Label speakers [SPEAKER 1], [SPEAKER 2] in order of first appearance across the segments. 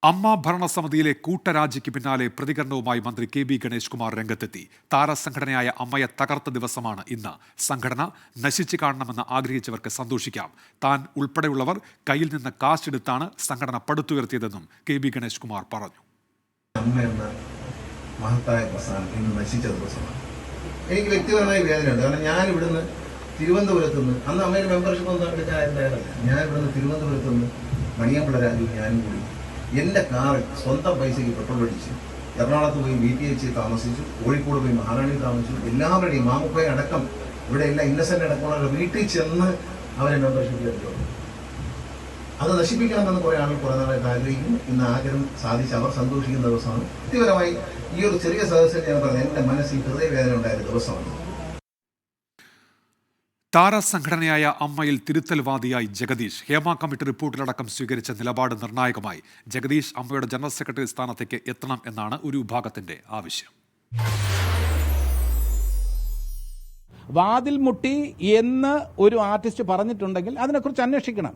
[SPEAKER 1] അമ്മ ഭരണസമിതിയിലെ കൂട്ടരാജിക്ക് പിന്നാലെ പ്രതികരണവുമായി മന്ത്രി കെ ബി ഗണേഷ് കുമാർ രംഗത്തെത്തി. താരസംഘടനയായ അമ്മയെ തകർത്ത ദിവസമാണ് ഇന്ന്. സംഘടന നശിച്ചു കാണണമെന്ന് ആഗ്രഹിച്ചവർക്ക് സന്തോഷിക്കാം. താൻ ഉൾപ്പെടെയുള്ളവർ കയ്യിൽ നിന്ന് കാശെടുത്താണ് സംഘടന പടുത്തുയർത്തിയതെന്നും കെ ബി ഗണേഷ് കുമാർ പറഞ്ഞു.
[SPEAKER 2] അമ്മ എന്ന മഹത്തായ പ്രസ്ഥാനം ഇന്ന് നശിച്ച ദിവസമാണ്. എനിക്ക് വ്യക്തിപരമായ വേദനയുണ്ട്. കാരണം ഞാൻ ഇവിടുന്ന് തിരുവനന്തപുരത്ത് നിന്ന്, അന്ന് അമ്മയുടെ മെമ്പർഷിപ്പ് ഒന്നും എടുക്കാനായിരുന്നല്ല, ഞാൻ ഇവിടുന്ന് തിരുവനന്തപുരത്ത് നിന്ന് മണിയമ്പള രാജു ഞാനും കൂടി എൻ്റെ കാറിൽ സ്വന്തം പൈസയ്ക്ക് പെട്രോൾ അടിച്ച് എറണാകുളത്ത് പോയി BTH താമസിച്ചു, കോഴിക്കോട് പോയി മഹാറാണി താമസിച്ചു. എല്ലാവരുടെയും മാമുപ്പയെ അടക്കം ഇവിടെ എല്ലാ ഇന്നസെൻ്റ് അടക്കമുള്ള വീട്ടിൽ ചെന്ന് അവരെ മെമ്പർഷിപ്പ് എടുത്തു. അത് നശിപ്പിക്കണമെന്ന് കുറേ ആളുകൾ കുറേ നാളായിട്ട് ആഗ്രഹിക്കുന്നു. ഇന്ന് ആഗ്രഹം സാധിച്ച് അവർ സന്തോഷിക്കുന്ന ദിവസമാണ്. വ്യക്തിപരമായി ഈ ഒരു ചെറിയ സദസ്സിൽ ഞാൻ പറഞ്ഞത് എൻ്റെ മനസ്സിൽ ഹൃദയവേദന ഉണ്ടായ ദിവസമാണ്.
[SPEAKER 1] താരസംഘടനയായ അമ്മയിൽ തിരുത്തൽവാദിയായി ജഗദീഷ്. ഹേമ കമ്മിറ്റി റിപ്പോർട്ടിലടക്കം സ്വീകരിച്ച നിലപാട് നിർണായകമായി. ജഗദീഷ് അമ്മയുടെ ജനറൽ സെക്രട്ടറി സ്ഥാനത്തേക്ക് എത്തണം എന്നാണ് ഒരു വിഭാഗത്തിന്റെ ആവശ്യം.
[SPEAKER 3] വാതിൽ മുട്ടി എന്ന് ഒരു ആർട്ടിസ്റ്റ് പറഞ്ഞിട്ടുണ്ടെങ്കിൽ അതിനെക്കുറിച്ച് അന്വേഷിക്കണം.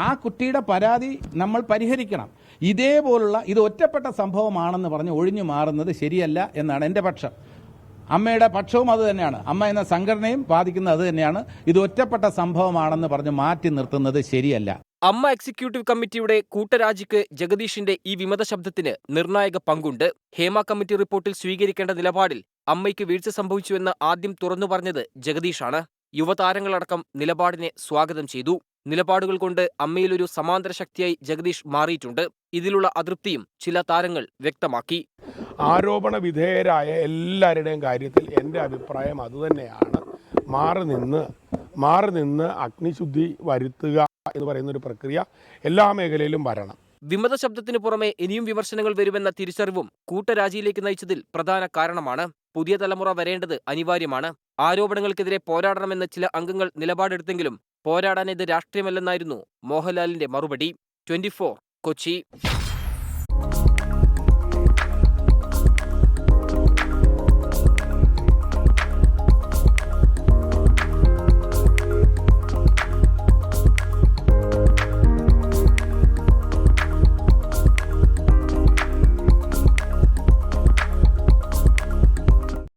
[SPEAKER 3] ആ കുട്ടിയുടെ പരാതി നമ്മൾ പരിഹരിക്കണം. ഇതേപോലുള്ള ഇത് ഒറ്റപ്പെട്ട സംഭവമാണെന്ന് പറഞ്ഞ് ഒഴിഞ്ഞു മാറുന്നത് ശരിയല്ല എന്നാണ് എൻ്റെ പക്ഷം. അമ്മയുടെ പക്ഷവും അത് തന്നെയാണ്. അമ്മ എന്ന സംഘടനയും വാദിക്കുന്നത് അത് തന്നെയാണ്. ഇത് ഒറ്റപ്പെട്ട സംഭവമാണെന്ന് പറഞ്ഞ് മാറ്റി നിർത്തുന്നത് ശരിയല്ല.
[SPEAKER 4] അമ്മ എക്സിക്യൂട്ടീവ് കമ്മിറ്റിയുടെ കൂട്ടരാജിക്ക് ജഗദീഷിന്റെ ഈ വിമത ശബ്ദത്തിന് നിർണായക പങ്കുണ്ട്. ഹേമ കമ്മിറ്റി റിപ്പോർട്ടിൽ സ്വീകരിക്കേണ്ട നിലപാടിൽ അമ്മയ്ക്ക് വീഴ്ച സംഭവിച്ചുവെന്ന് ആദ്യം തുറന്നു പറഞ്ഞത് ജഗദീഷാണ്. യുവതാരങ്ങളടക്കം നിലപാടിനെ സ്വാഗതം ചെയ്തു. നിലപാടുകൾ കൊണ്ട് അമ്മയിലൊരു സമാന്തര ശക്തിയായി ജഗദീഷ് മാറിയിട്ടുണ്ട്. ഇതിലുള്ള അതൃപ്തിയും ചില താരങ്ങൾ വ്യക്തമാക്കി.
[SPEAKER 5] ആരോപണ വിധേയരായ എല്ലാവരുടെയും കാര്യത്തിൽ എൻ്റെ അഭിപ്രായം അതുതന്നെയാണ്. മാറി നിന്ന് അഗ്നിശുദ്ധി വരുത്തുക എന്ന് പറയുന്ന ഒരു പ്രക്രിയ എല്ലാ മേഖലയിലും വരണം.
[SPEAKER 4] വിമത ശബ്ദത്തിന് പുറമെ ഇനിയും വിമർശനങ്ങൾ വരുമെന്ന തിരിച്ചറിവും കൂട്ടരാജിയിലേക്ക് നയിച്ചതിൽ പ്രധാന കാരണമാണ്. പുതിയ തലമുറ വരേണ്ടത് അനിവാര്യമാണ്. ആരോപണങ്ങൾക്കെതിരെ പോരാടണമെന്ന് ചില അംഗങ്ങൾ നിലപാടെടുത്തെങ്കിലും പോരാടാൻ ഇത് രാഷ്ട്രീയമല്ലെന്നായിരുന്നു മോഹൻലാലിന്റെ മറുപടി. 24 കൊച്ചി.